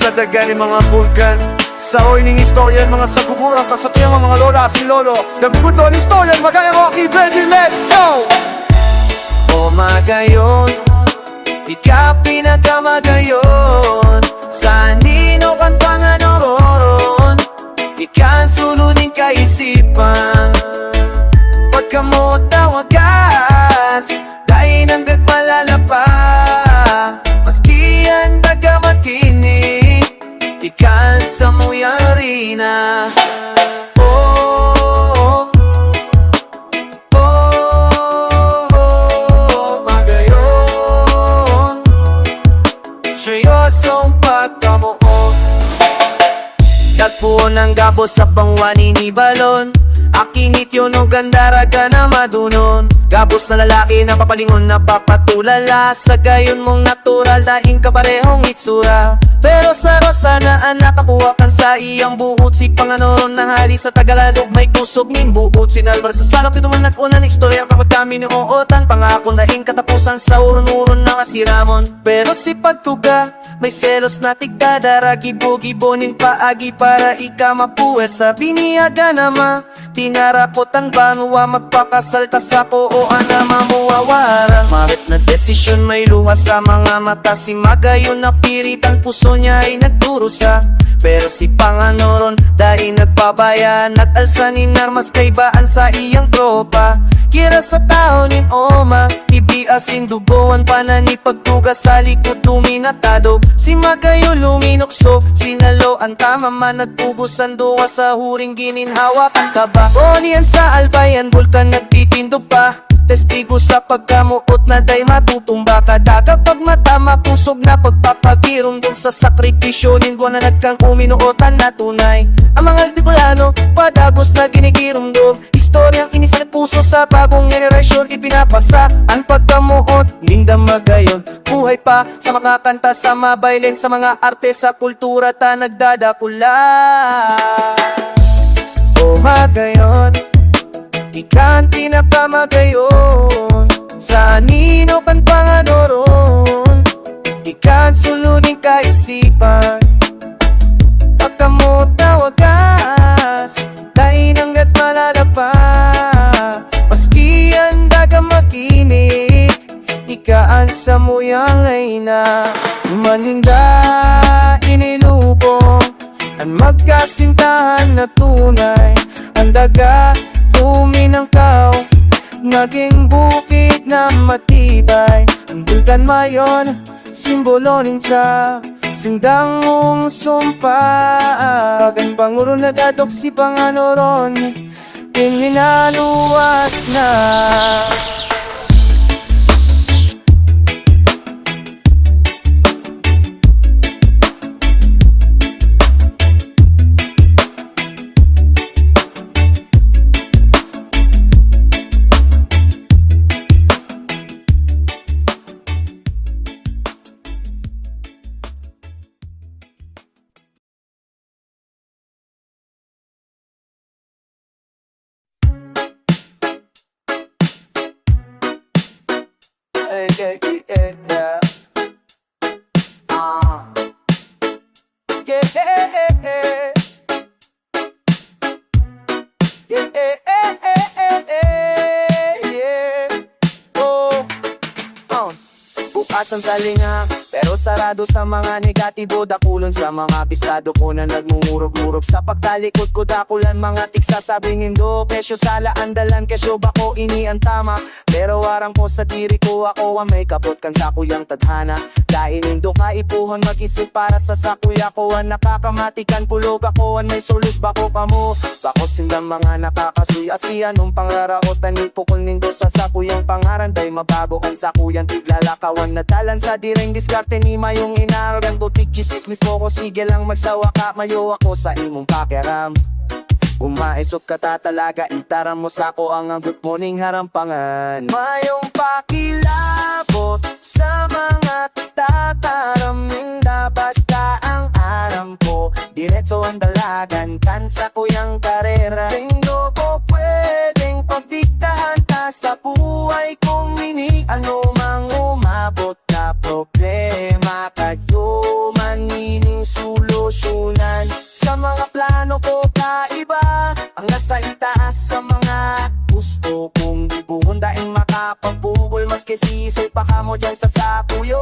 nadagan ng mga bulkan. Sa oiling istoryan, mga sagumuran, kasatuyang mga lola si lolo. Naguguto ang istoryan, magaya ko kay Benny, let's go! O magayon, ika pinakamagayon. Sa nino kan panganororon, ika ang suluding kaisipan. Pagkamot na wagas, dahil hanggang malalapa. Maski ang daga makinig, ikan sa muyang rina. Oh, oh, oh, magayon, seryosong pagkamuot. Tagpuon ang gabos sa pangwani ni balon. Akinit yun o gandaraga na madunon. Gabos na lalaki na papalingon na papatulala. Sa gayon mong natural daing kaparehong itsura. Pero sa rosa na anak kakuha kan sa iyang buhot. Si Panganoon na hali sa Tagalog may kusog ning buhot. Sinalbar sa salok ito man nag-unan istorya kapag kami ni ootan. Pangako daing katapusan sa urun-urun na kasiramon. Pero si pagtuga may selos na tigdadara. Gibo-gibonin paagi para ika mapuwer. Sa biniyaga nama tinarakotan banwa magpakasalta sa ko o ana mamuwawara. Marit na desisyon may luha sa mga mata. Si Magayon na piritan puso niya ay nagdurusa. Pero si Panganoron dahil nagpabayan at alsanin armas kaibaan sa iyang tropa. Kira sa tao nin oma, ibiasin dugoan panani pagtugas sa likod tuminatado. Si Magayon luminokso, sinalo ang tama man nagtubusan duwa sa huring gininhawak ang kaba. O niyan sa albayan, bulkan nagtitindo pa. Testigo sa pagkamuot na day matutumba kada kapag matama kusog na pagpapagirundong sa sakripisyo nindwa na nagkang uminuotan na tunay. Ang mga Bicolano, padagos na ginigirundong istoryang inisalit puso sa bagong generasyon ipinapasa. Ang pagkamuot, Linda Magayon, buhay pa sa makakanta sa mabaylen sa mga arte sa kultura ta nagdadakula. O Magayon, ikan pinapamagayon. Sa nino kan pangadoron, ikan suluding kaisipan. Pagkamot na wagas, dahil hanggat malalapa. Maski ang daga makinig, ikaan sa muyang reyna. Maninda inilubong ang magkasintahan na tunay. Ang daga tuminangkaw, naging bukid na matibay. Ang bulkan mayon, simbolonin sa sindang mong sumpa. Pagan Pangulo na dadok si Panganoron, pinaluwas na. Yeah, yeah, yeah. Yeah, yeah, yeah. Yeah, yeah. Oh, bukas ang talinga, pero sarado sa mga negatibo. Dakulon sa mga bistado ko na nagmumurog-murog. Sa pagtalikod ko dakulan mga tiksa sabing indo. Kesyo sala andalan, kesyo bako ini ang tama. Pero warang ko sa diri ko ako ang may kapot kan sa kuyang tadhana. Dahil indo ka ipuhon mag-isip para sa sakuya ko ang nakakamatikan. Pulog ako ang may solusyon bako kamo. Bako sindang mga nakakasuya-siya nung pangraraotan ni pukul nindo sa sakuyang pangaran. Day mabago ang sakuyang tiglalakawan na talan sa direng diskarte ni mayong inarogan. Butik chismis mismo ko sige lang magsawa ka. Mayo ako sa imong pakiram. Umaisot ka tatalaga, itaran mo sako ang good morning harampangan. Mayong pakilabot sa mga tataraming da basta ang aram ko. Diretso ang dalagan kan sa kuyang karera. Tingdo ko pwedeng pagdiktahan ka sa buhay kong minig. Ano mang umabot na problema kayo manining sulo. maski sisay pa ka mo dyan sa sakuyo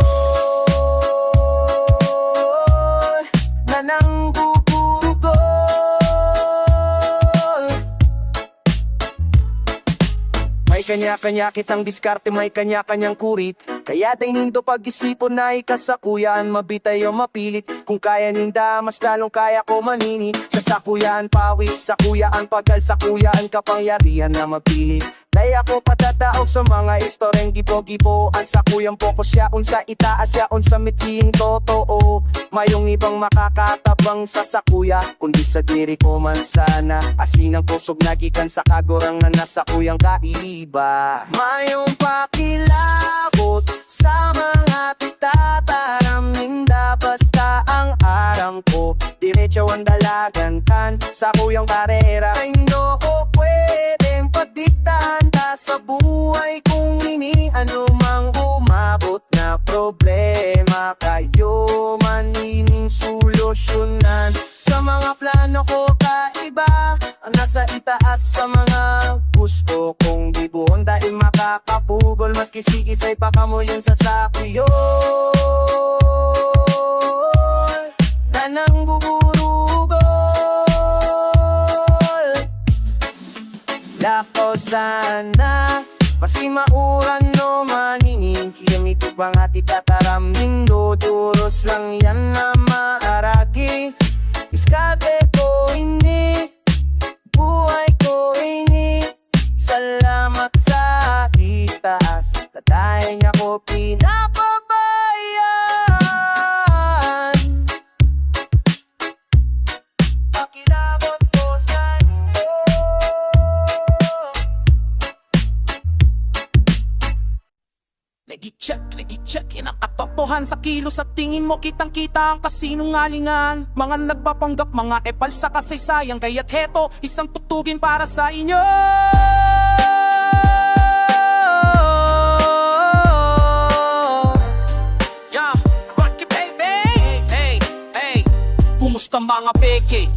na nanggugugol. May kanya-kanya kitang diskarte, may kanya-kanyang kurit, kaya day nindo pag-isipon na ikasakuyaan, mabitay o mapilit. Kung kaya ninda, mas lalong kaya ko manini. Sa sakuyaan pawis, sakuyaan pagal, sakuyaan kapangyarihan na mapilit. Kaya ako patataog sa mga istoryeng gibo-giboan. Sa kuyang pokus yaon sa itaas yaon sa miting totoo. Mayong ibang makakatabang sa sakuya, kundi sa diri ko man sana. Asin ang kusog nagikan sa kagurang na nasa kuyang kaiba. Mayong pakilabot sa mga titataram ninda, basta ang aram ko diretso ang dalagan kan sa kuyang karera. Ay no ko pwedeng padiktahan sa buhay kung ini anumang umabot na problema, kayo manining solusyonan. Sa mga plano ko kaiba, ang nasa itaas sa mga gusto kong dibuhon, dahil makakapugol maski si isay pa kamo yun sa sakuyo na nanggugurugol. Lako sana maski mauran no manining kiyamito pang hati tataraming duduros lang yan na maaragi. Iskate ko ini, buhay ko ini, salamat sa itaas, dahil niya ko pinapabayan. Pakilabot ko sa inyo. Nag-check, inakatotohan sa kilos at tingin mo kitang-kita ang kasinungalingan. Mga nagpapanggap, mga epal sa kasaysayang, kaya't heto, isang tutugin para sa inyo. Yeah, rock it baby. Hey, kumusta mga peke?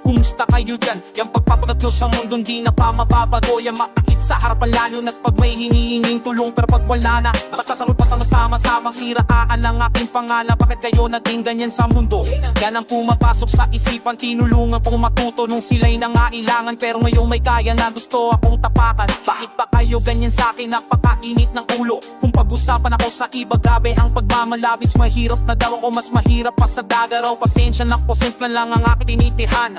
Kumusta kayo dyan? Yang pagpapagatlo sa mundo di na pa mababago. Yang matakit sa harapan lalo na't pag may hinihinging tulong, pero pag wala na, basta sangot pa sama-sama siraan ang aking pangalan. Bakit kayo naging ganyan sa mundo? Yan ang pumapasok sa isipan, tinulungan pong matuto nung sila'y nangailangan. Pero ngayon may kaya na gusto akong tapakan. Bakit ba kayo ganyan sa akin? Napakainit ng ulo. Kung pag-usapan ako sa iba, grabe ang pagmamalabis. Mahirap na daw ako, mas mahirap pa sa dagaraw. Pasensya na po, simple lang ang aking tinitihan.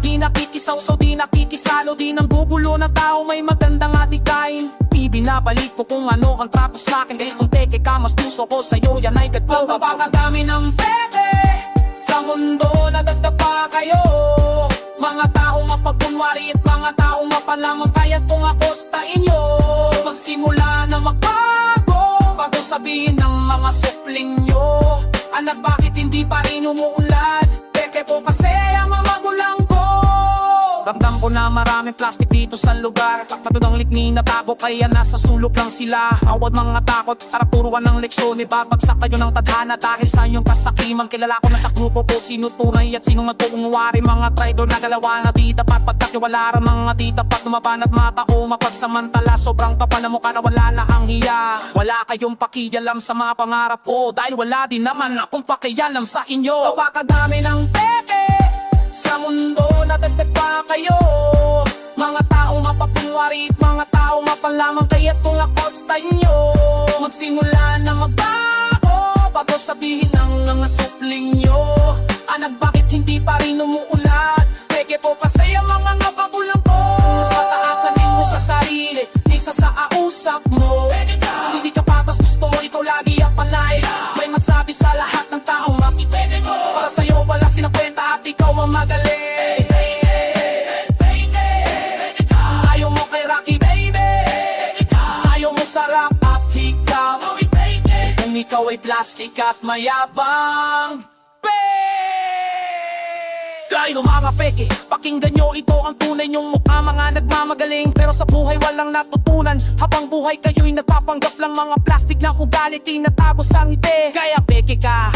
Di nakikisaw-saw, di nakikisalo, di nang bubulo na tao may magandang atikain. Ibinabalik ko kung ano ang trato sa'kin, dahil kung teke ka, mas puso ko sa'yo, yan ay gadpal. Napakadami ng pwede sa mundo, nadagdag pa kayo. Mga taong mapagkunwari at mga taong mapalamang, kaya't kung akostain nyo, magsimula na magbago, bago sabihin ng mga supling nyo. Anak, bakit hindi pa rin umuulan? Peke po kasi ang mga magulang ko. Ramdam ko na maraming plastic dito sa lugar. Katudang likni na tago, kaya nasa sulok lang sila. Awad mga takot, sarap turuan ng leksyon. Ibabagsak kayo ng tadhana dahil sa inyong kasakiman. Kilala ko na sa grupo ko sino tunay at sino magkukunwari. Mga traidor na galawa na di dapat pagkakiwalaran. Mga di dapat lumaban at matao mapagsamantala. Sobrang kapal na mukha na wala na ang hiya. Wala kayong pakialam sa mga pangarap ko, dahil wala din naman akong pakialam sa inyo. Napakadami ng pepe sa mundo, nadagdag pa kayo. Mga taong mapapunwari at mga taong mapalamang, kaya't kung akostain nyo, magsimula na magbago, bago sabihin ng mga supling nyo. Anak, bakit hindi pa rin umuulat? Peke po kasi ang mga napagulang ko. Mas mataasanin mo sa sarili, isa sa ausap mo. Hindi ka patas, gusto mo ikaw lagi ang panay. May masabi sa lahat ng taong makipwede mo. Para sa'yo wala sinakwenta at ikaw ang magaling. Ayaw mo kay Rocky baby, ayaw mo sa rap at hikaw. Kung ikaw ay plastic at mayabang, tayo mga peke. Pakinggan nyo, ito ang tunay nyong mukha, mga nagmamagaling pero sa buhay walang natutunan. Habang buhay kayo'y nagpapanggap lang mga plastic na ugali, tinatago sa ngiti. Kaya peke ka,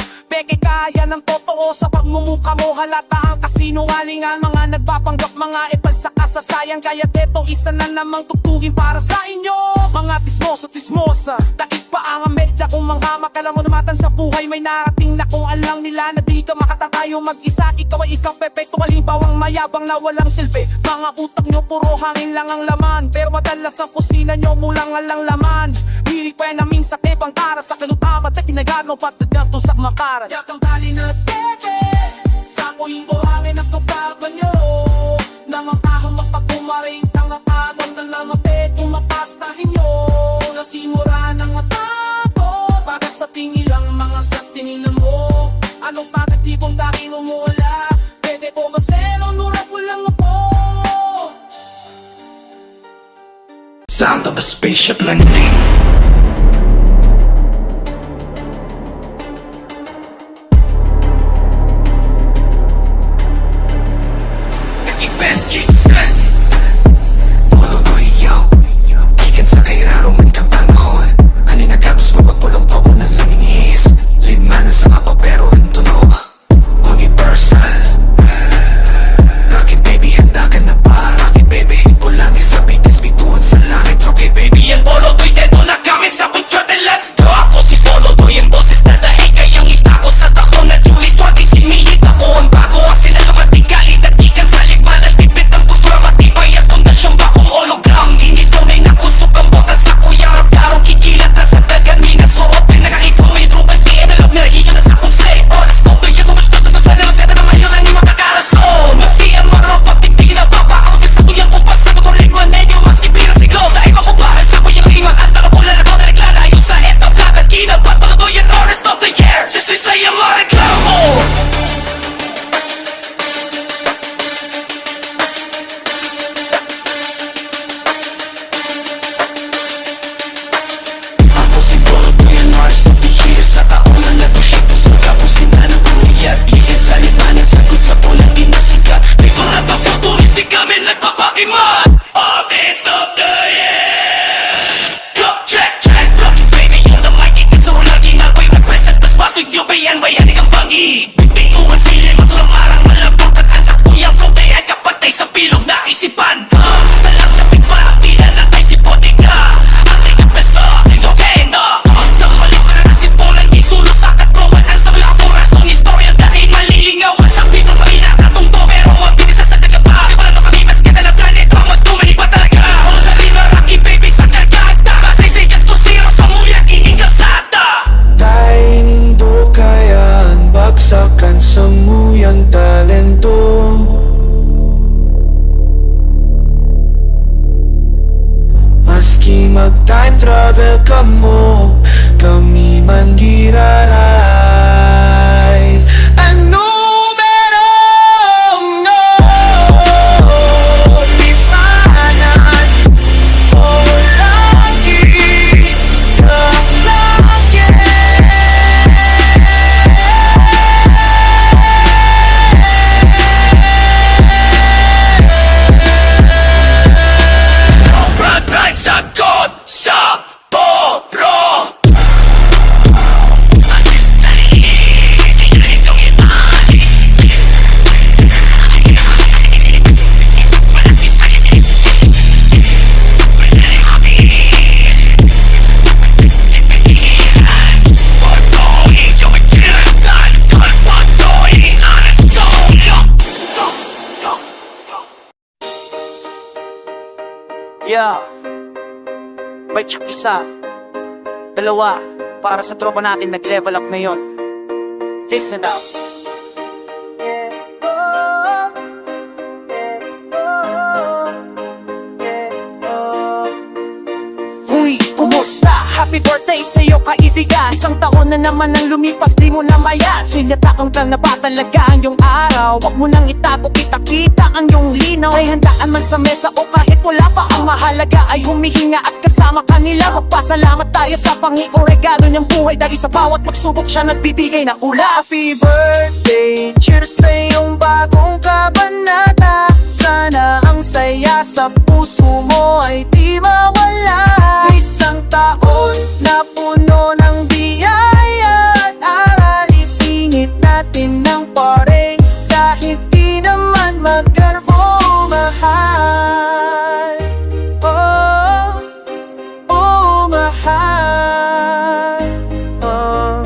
yan ang totoo. Sa pagmumukha mo halata ang kasinungalingan. Mga nagpapanggap, mga ipalsa ka sa sayang. Kaya deto isa na namang tugtugin para sa inyo. Mga tismosa, takip pa ang medya. Kung manghamak, alam mo namatan sa buhay may narating na kung alam nila na di ka makatatayo mag-isa. Ikaw ay isang pepekto halimbawang mayabang na walang silbi. Mga utak nyo puro hangin lang ang laman, pero madalas ang kusina nyo mulang alang laman. Hilig pa namin sa tebang tara sa kalutamat at kinagano patagam to sa makarat. Yakang tali na tete, sa kuing buhangin at tugaban nyo. Namangkahang mapagpumaring tangapanan na lamapit kung mapastahin nyo. Nasimura ng matako para sa tingilang mga sa tinila mo. Anong patatibong dahil umuwala? Pwede ko maselo, nurat walang ako. Sound of a spaceship landing. Best Jason Polo ko iyo Ikan sa kairaro man kang panahon Ani nagatos mapagpulong pa unang lamingis Lidman sa mapa pero ang tunog Universal Rocky baby handa ka na ba Rocky baby pulang isabay bituan sa langit Rocky baby yan Polo to'y deto na kami sa picture then let's go Ako si Polo to'y yung boses na dahil kayang itako sa tako na Julis 20 sinihit ako ang bago kasi nalamating galit at ikan sa ligman at pipit ang kultura matibay at pundasyong bakong hologram Hindi tunay na kusok ang botan sa kuya Rap-garong kikilat na sa dagan minasuot Pinakaipon may drupal tiyan na loob nirahiyo na sa konsay Oras ko to yes so much gusto sa nilaseta na mayo na ni makakarason Masiyan marong pagtitigin na baba Ang kisa kuyang kumpas sa kutong lingwan Medyo mas kipira siglo dahil makubahan sa kuyang lingwan At nakapulan ako na naglalayo sa etap lahat at ginabat Pagkatuloy ang honest of the year Sisisay ang mga reklamo Ako si Polo Toy ang artist of the year Sa taon na natuship sa kapusin na naguliyat Iyan sa limanan, sagot sa pulang inasikat May mga pa futuristic kami nagpapakiman Artist of the year Go, check, rock baby, you're the mic Ikan sa walang ginagaway represent Tas pasok nyo ba yan, may hanig ang pangi Bigtinguan sila, masulang marang malabot At ansak kuyang flow, ay kapatay sa pilog na isipan Talang sa pigparang tila na tayo si Botica Ang tingin peso, okay no Sa mali pa na nasipulan, isulo sa katroman Ang sa wala ko rasong istorya dahil malilingawan Sa pito pa inakatungto, pero huwag binisa sa tagapa Di wala no kami mas kesa na planet, pamot tumili pa talaga All sa riba, Rocky baby sa kargada Masaysigat ko zero sa muyang ining kalsada Tayo nindo kayaan bagsakan sa muyang talento Maski mag-time travel ka mo Kami man giraray Ang numerong no Lipanan o lagi kang lagi Brad sagot sa poro Yeah. May check isa, dalawa, para sa tropa natin nag-level up ngayon. Listen up. Uy, kumusta? Happy birthday sa'yo kaibigan. Isang taon na naman ang lumipas, di mo na mayan. Sinatakaw ka na ba talaga ang iyong araw? Huwag mo nang itago, kita-kita ang iyong linaw. Ay handaan man sa mesa o kahit wala pa, ang mahalaga ay humihinga at kasama kanila. Magpasalamat tayo sa Panginoong regalo niyang buhay. Dahil sa bawat pagsubok siya nagbibigay ng ula. Happy birthday, cheers sa iyong bagong kabanata. Sana ang saya sa puso mo ay di mawala. Isang taon na puno ng biyaya at aral. Isingit natin ng pareng kahit di naman magkarbo mahal. Oh, oh mahal. Oh.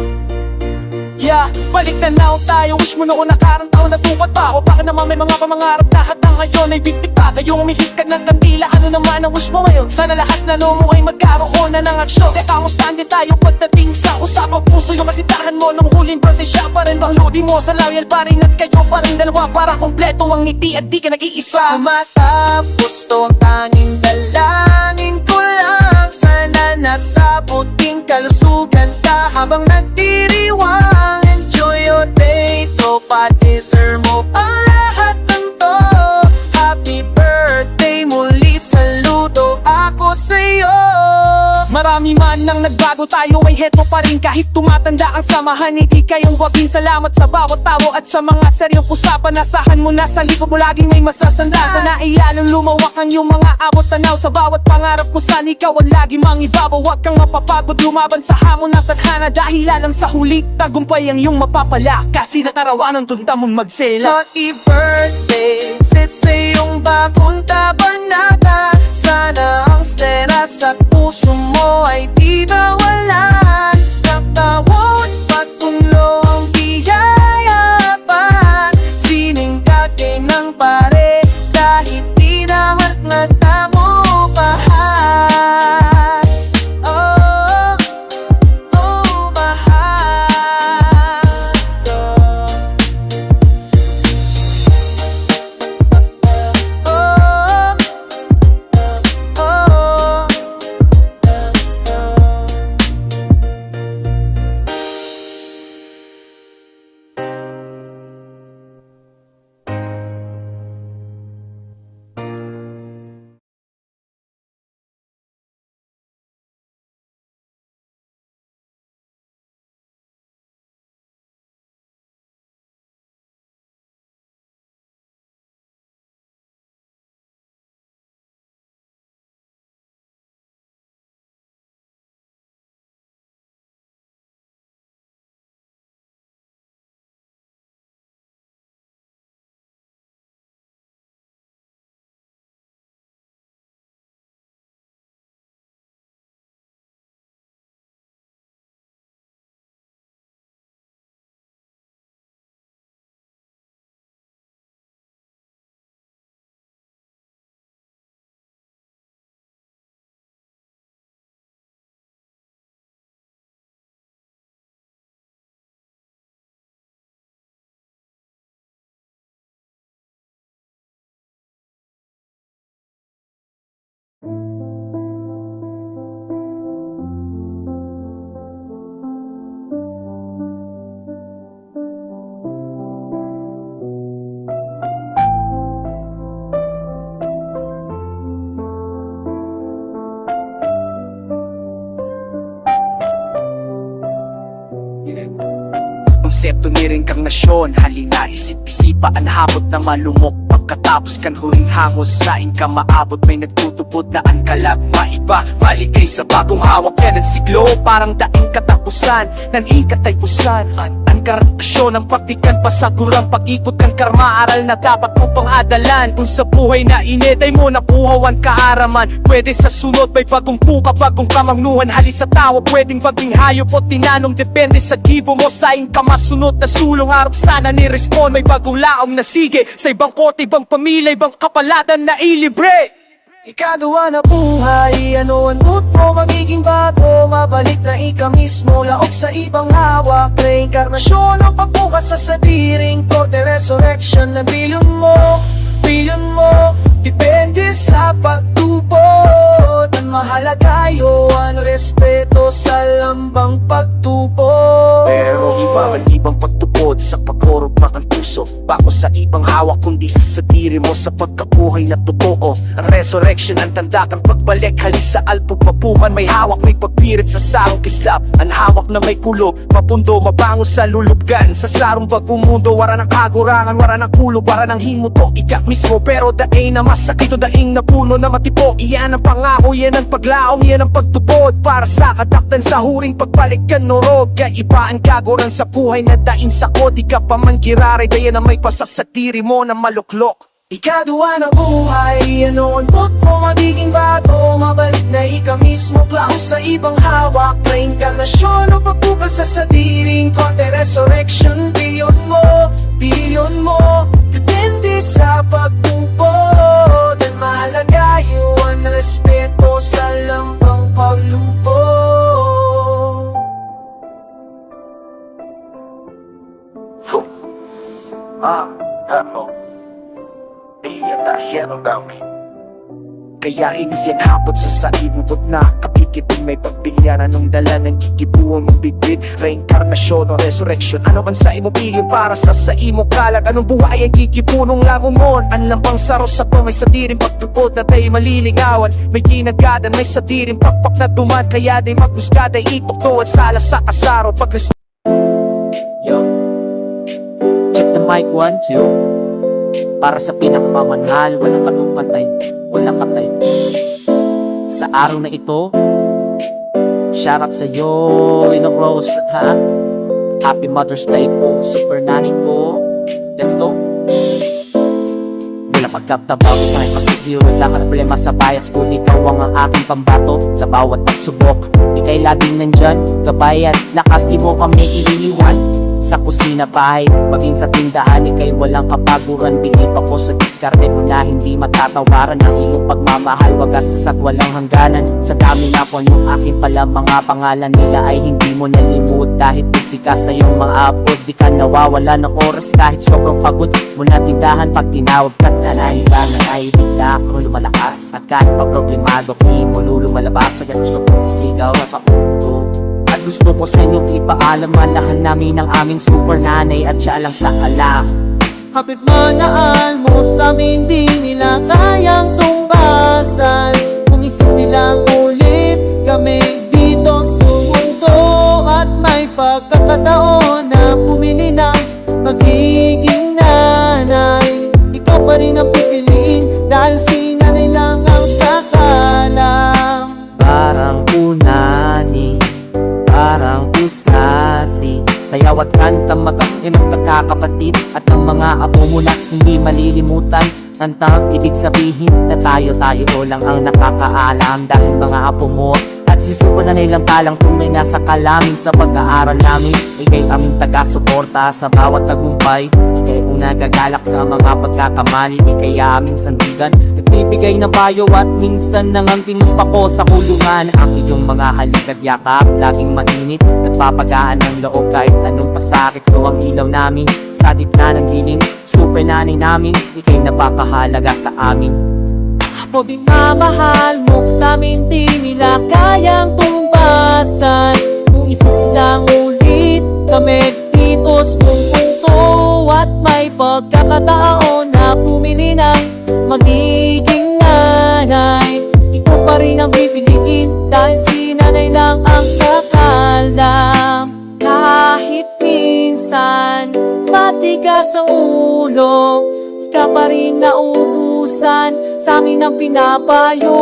Yeah, balik tanaw tayo. Wish mo noon nakarang taon natupad pa. O baka naman may mga pamangarap na hanggang ngayon ay bitik pa. Ngayong umihit ka ng kandila, ano naman ang wish mo ngayon? Sana lahat na mo ay magkaroon na ng aksyon. Teka, kamusta din tayo pagdating sa usapang puso? Yung kasitahan mo nung huling birthday, siya pa rin bang ludi mo? Sa loyal pa rin at kayo pa rin dalawa, para kompleto ang ngiti at di ka nag-iisa. Matapos to ang tanging dalangin ko lang. Sana nasabot king kalusugan ka habang nagdiriwang. Enjoy your day, tropa, deserve mo ang lahat ng to. Happy birthday, muli saludo ako sa'yo. Marami man nang nagbago, tayo ay heto pa rin. Kahit tumatanda ang samahan, hindi kayong wagin. Salamat sa bawat tao at sa mga seryong usapan. Nasahan mo na sa likod mo, laging may masasanda. Sana ay lalong lumawak ang iyong mga abot tanaw. Sa bawat pangarap mo, sana ikaw ang lagi mang ibabaw. Huwag kang mapapagod, lumaban sa hamon ng tadhana. Dahil alam sa huli, tagumpay ang iyong mapapala. Kasi nakarawan ang tunta mong magsela. Happy birthday, sit sa iyong bagong kabanata. Sana ang stena sa puso mo ay di nawalan. Sa tawon, patulo ang biyaya pa. Sining kagay ng pare, kahit di naman mata mo mahal. Oh, oh mahal. Konsepto ni reinkarnasyon, halina isip-isipaan, habot na malumok. Pagkatapos kan huling hangos, saing ka maabot. May nagtutubod na ang kalag, maiba, maligay sa bagong hawak. Yan ang siglo, parang daing katapusan ng ikataypusan. Ang karasyon, ang praktikan, pasagurang pag-ikot kan karma. Aral na dapat upang adalan. Kung sa buhay na init ay mo napuhawan kaaraman. Pwede sa sunod may bagong puka, bagong kamangnuhan. Hali sa tawa, pwedeng baging hayop o tinanong. Depende sa gibo mo, saing ka masunod na sulong. Harap sana ni-respond, may bagong laong na sige. Sa ibang kote, ibang pamilya, ibang kapaladan na ilibre. Ikadwa na buhay, ano ang mood mo? Magiging bago, mabalik na ika mismo. Laok sa ibang hawak, reinkarnasyon o pagbukas sa sadiring korte. Resurrection na bilyon mo, depende sa pagtubod. mahalaga yun, respeto sa lambang pagtubo. Pero iba man ibang pagtupod sa pagkorugmak ng puso. Bako sa ibang hawak kundi sa sadiri mo sa pagkabuhay na totoo. Ang resurrection ang tanda kang pagbalik. Halik sa alpog mapukan, may hawak, may pagpirit sa sarong kislap. Ang hawak na may kulog, mapundo, mabango sa lulubgan. Sa sarong bagong mundo, wara ng kagurangan, wara ng kulog, wara ng himuto. Ika mismo pero daing na masakit o daing na puno na matipo. Iyan ang pangako, yan ang paglaom, yan ang pagtupod. Para sa katakdan sa huring pagbalikan norog. Kaya ibaan kaguran sa buhay na daing sakot. Di ka pa man kirare, daya na may pasasatiri mo na maluklok. Ikaduwa ng buhay, ano ang bot mo magiging bago. Mabalik na ika mismo, plao sa ibang hawak. Reinkarnasyon o pagbukas sa sadiring konti. Resurrection, bilyon mo depende sa pagtupod. At mahalaga yun, respeto sa lambang paglupo. Kaya iniyan hapot sa saibubot na kapikitin. May pagbilyan anong dala ng kikibuang mong bibig. Reinkarnasyon o resurrection, ano man sa imo pili para sa imo kalag. Anong buhay ang kikipunong lamumon. Ang lampang saros sa to, may satiring pagtupod na tayo maliligawan. May ginagadan, may satiring pakpak na duman. Kaya day magbuskada, itukto at sala sa kasaro. Yo, check the mic 1, 2. Para sa pinakamamanhal, walang kanumpatay, walang kapay. Sa araw na ito, shoutout sa'yo, Inong Rose, ha? Happy Mother's Day po, super nanay po. Let's go! Walang pagkaptabaw, tayo masisiyo. Walang problema sa bayat school, ikaw ang aking pambato. Sa bawat pagsubok, ika'y laging nandyan. Gabay at lakas, di mo kami iiniwan. Sa kusina, bahay, maging sa tindahan, ika'y walang kapaguran. Bilip ako sa diskarte mo na hindi matatawaran. Ang iyong pagmamahal, wagas at walang hangganan. Sa dami na po yung aking pala mga pangalan nila ay hindi mo nalimut. Dahil busy ka sa iyong mga apod, di ka nawawala ng oras kahit sobrang pagod mo na tindahan. Pag tinawag ka na nahilang na naibigla ako lumalakas. At kahit pa problemado, di mo lumalabas. Kaya gusto kong isigaw at pauto. At gusto ko sa inyo ipaalam, malahan namin ang aming super nanay at siya lang sa alam. Kapit manaan mo sa amin, di nila kayang tumbasan. Kung isa silang ulit kami dito sa mundo. At may pagkakataon na pumili ng magiging nanay. Ikaw pa rin ang pipiliin dahil si nanay lang ang sakalam. Parang unani, parang usasi, sayaw at kanta magkakit magkakapatid. At ang mga apo mo na hindi malilimutan. Ang tawag ibig sabihin na tayo lang ang nakakaalam. Dahil mga apo mo at si super na nilang talang tunay na sa kalamin. Sa pag-aaral namin, ikay aming taga-suporta sa bawat tagumpay. Ikay ang nagagalak sa mga pagkakamali, ikay aming sandigan. Nagbibigay ng payo at minsan nangang tinuspa ko sa kulungan. Ang iyong mga halik at yakap, laging mainit. Nagpapagaan ng loob kahit anong pasakit. Ito ang ilaw namin sa gitna ng dilim. Super nanay namin, ikay napapahalaga sa amin. O di mamahal mo sa amin, di nila kayang tumbasan. Kung isa silang ulit kami dito sa mundo. At may pagkakataon na pumili ng magiging nanay. Ikaw pa rin ang pipiliin dahil si nanay lang ang sakalam. Kahit minsan matigas ang ulo, ikaw pa rin nauubusan sa amin ang pinapayo.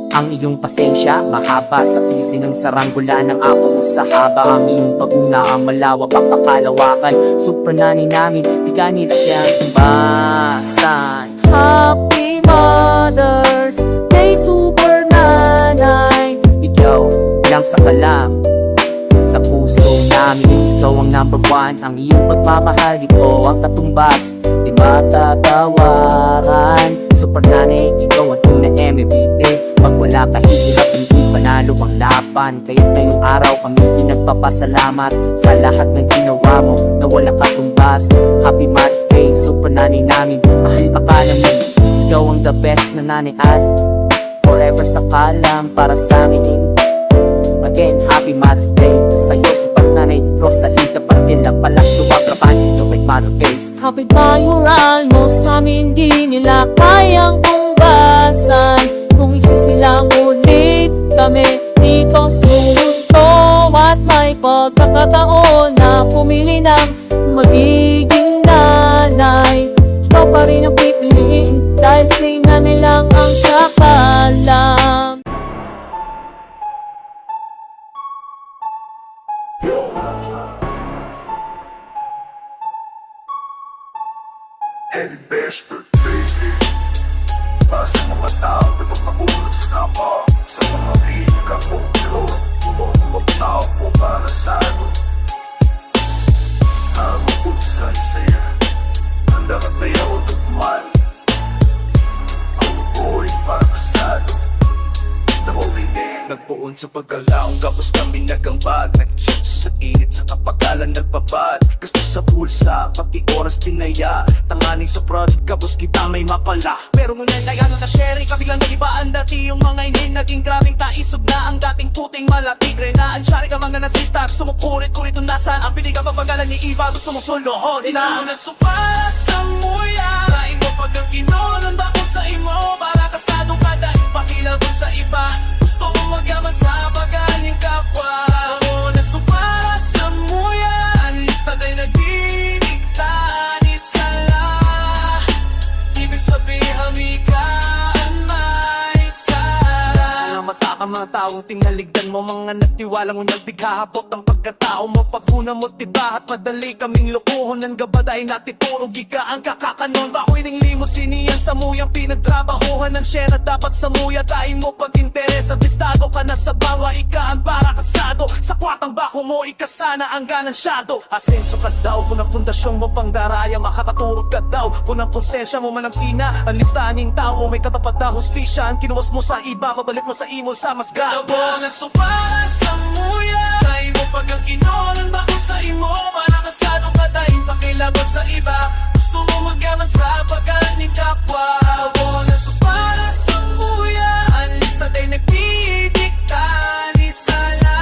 Ang iyong pasensya, mahaba sa pisi ng saranggola ng ako mo sa haba. Ang iyong paguna, ang malawak ang pakalawakan. Super nanay namin, di ka nila kayang tumbasan. Happy Mother's Day, super nanay. Ikaw lang sa kalam, sa puso namin. Ikaw ang number one, ang iyong pagmamahal. Ito ang katumbas, di matatawaran. Super nanay, ikaw ang tunay MVP. Pag wala ka hirap, hindi panalo ang laban. Kaya ngayong araw kami nagpapasalamat sa lahat ng ginawa mo na walang katumbas. Happy Mother's Day, super nanay namin. Mahal pa ka namin, ikaw ang the best na nanay at forever sa kalang para sa akin. Again, happy Mother's Day sa'yo sa pananay Rosalita Partila Palak, Suwagrapan, Lubay Marupes. Kapit-bayuran mo sa amin di nila kayang tumbasan. Kung isisilang ulit kami dito sumundo at may pagkakataon na pumili ng magiging nanay, ikaw pa rin ang pipiliin dahil sa nanay lang ang sakalam. And best baby para sa mga tao na magpakulog sa kapa, sa mga pinagkakulo, mga tao po para sa ano. Ang punsay saya, ang dapat na yaw tugman. Ang buhay para kasado, nagpuon sa pagkalaong kapos kami nagambag. Nag-shoot sa init sa kapagalan nagpabad. Gusto sa pulsa, pati oras tinaya. Tanganing sa project kapos kita may mapala. Pero nung nanayano na sharing, kabilang nagibaan dati yung mga inin. Naging grabing taisog na ang dating puting malati. Grenaan, syari ka mga nasista. Gusto mong kurit-kurit nung nasan. Ang pinig ang papagalan ni Iba, gusto mong suluhod na. Di na supa sa muya, kain mo pag ang kinolan ba ko sa imo. Para kasado ka dahil pakilabot sa iba. Gusto mong magyaman sa pagaling kapwa. Ako na sumara sa muya, ang lista ay nagdidikta ni Sala. Ibig sabihin hamikaan may sala. Mga mata ka mga taong tingaligdan mo, mga nagtiwalang unyag dighahabot ang pagkatao mo. Pagkuna mo tiba at madali kaming lukuhon. Ang gabaday natituro gika ang kakakanon. Bakoy ng limusinian sa muyang pinagtrabahuhan. Ang share na dapat sa muya dahil mo pag-interes. Bistago ka na sa bawa, ikaan para kasado. Sa kwartang bako mo, ikasana ang ganansyado. Asenso ka daw, kung ang pundasyon mo pang daraya. Makakaturog ka daw, kung ang konsensya mo malangsina. Ang listaning tao, may katapat na hustisya. Ang kinuwas mo sa iba, mabalik mo sa imo sa mas gagas. Na supara sa muya, dahil mo pag ang kinolan bako sa imo. Para kasado ka dahil pakilabot sa iba. Gusto mo magyaman sa pagaling kapwa. Na supara sa muya, ang lista ay nagdidikta ni Sala.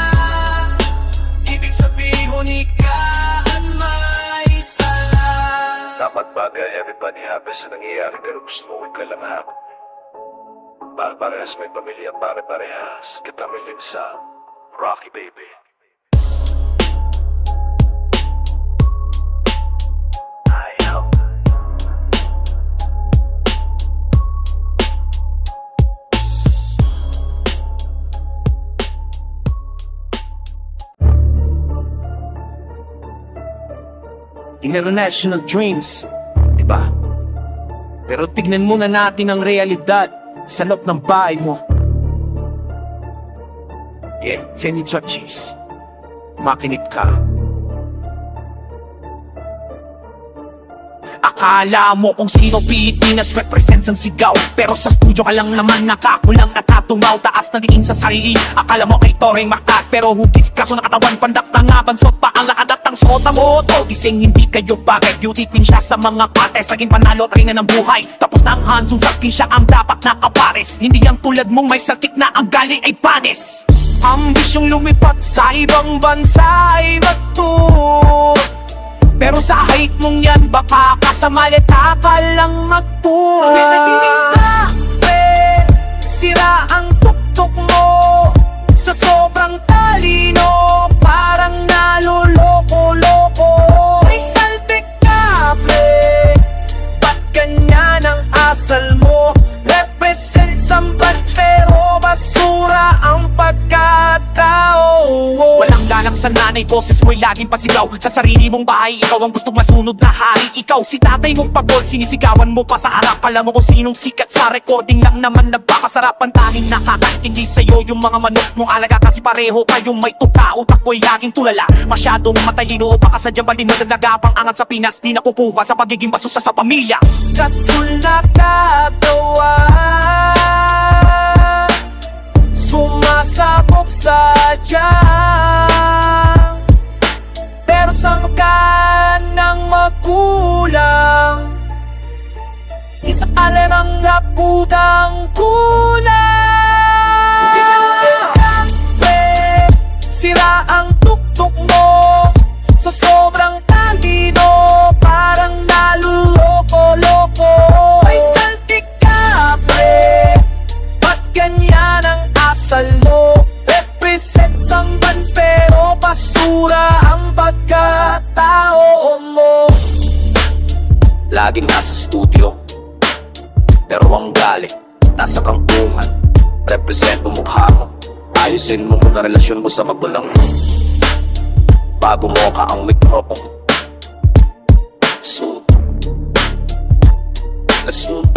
Ibig sabihin hikaan may sala. Dapat bagay everybody happy sa nangyayari, pero gusto mo ka lang happy. Pare-parehas may pamilya, pare-parehas kita may limsa. Rocky baby. Ayaw. International dreams, diba? Pero tignan muna natin ang realidad sa loob ng bahay mo. Yeah, Tenny Chachis, makinig ka. Akala mo kung sino Pilipinas represents ang sigaw, pero sa studio ka lang naman nakakulang natatungaw. Taas na diin sa sarili, akala mo kay Toreng Makat, pero hugis kaso na katawan, pandak na nga bansot pa ang lakadat ng sota mo. Gising hindi kayo bagay, beauty queen siya sa mga pates. Naging panalo at rin ng buhay, tapos na ang Hansong Saki siya ang dapat nakapares. Hindi ang tulad mong may saltik na ang galing ay panes. Ambisyong lumipat sa ibang bansa ay bato, pero sa height mong yan, baka ka sa maleta ka lang magpuha. Sira ang tuktok mo sa sobrang talino, parang naloloko-loko. May salpik ka, pre, ba't ganyan ang asal mo? Represent sambat pero basura ang pagkatao. Walang galang sa nanay, boses mo'y laging pasigaw. Sa sarili mong bahay, ikaw ang gustong masunod na hari. Ikaw si tatay mong pagod, sinisigawan mo pa sa harap. Alam mo kung sinong sikat sa recording lang naman nagpakasarapan. Tanging nakakaintindi sa'yo yung mga manok mong alaga, kasi pareho kayong may tuka. Utak ko'y laging tulala, masyadong matalino. Baka sadyang bali madadagapang angat sa Pinas, di nakukuha sa pagiging bastos sa pamilya. Kasul nakagawa, sumasabog sadyang, pero sa ka ng magulang, isa alam ang naputang kulay. laging nasa studio, pero ang galing nasa kangkungan. Represent mo mukha mo, ayusin mo muna relasyon mo sa magulang mo bago mo ka ang mikropono. Soon